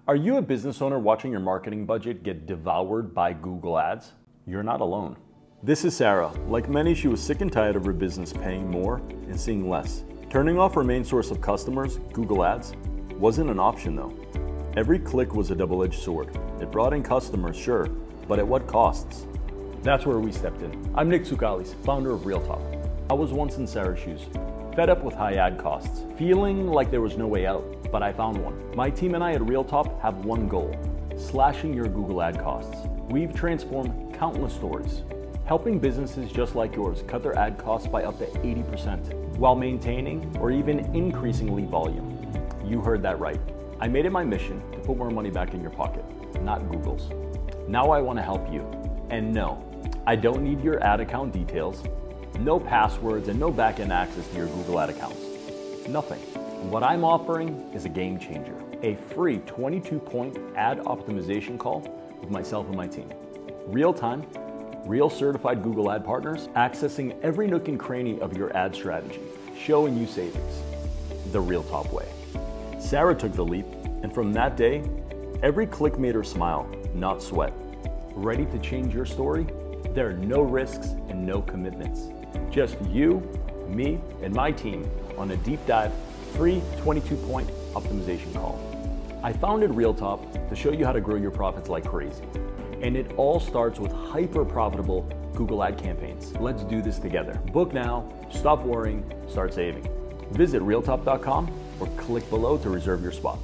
Are you a business owner watching your marketing budget get devoured by Google Ads? You're not alone. This is Sarah. Like many, she was sick and tired of her business paying more and seeing less. Turning off her main source of customers, Google Ads, wasn't an option though. Every click was a double-edged sword. It brought in customers, sure, but at what costs? That's where we stepped in. I'm Nik Tsoukales, founder of RealTop. I was once in Sarah's shoes, fed up with high ad costs, feeling like there was no way out, but I found one. My team and I at RealTop have one goal: slashing your Google ad costs. We've transformed countless stories, helping businesses just like yours cut their ad costs by up to 80% while maintaining or even increasing lead volume. You heard that right. I made it my mission to put more money back in your pocket, not Google's. Now I want to help you. And no, I don't need your ad account details, no passwords, and no backend access to your Google ad accounts. Nothing. What I'm offering is a game changer. A free 22-point ad optimization call with myself and my team. Real-time, real certified Google ad partners accessing every nook and cranny of your ad strategy, showing you savings. The RealTop way. Sarah took the leap, and from that day, every click made her smile, not sweat. Ready to change your story? There are no risks and no commitments. Just you, me, and my team on a deep dive, free 22-point optimization call. I founded RealTop to show you how to grow your profits like crazy. And it all starts with hyper-profitable Google ad campaigns. Let's do this together. Book now, stop worrying, start saving. Visit realtop.com or click below to reserve your spot.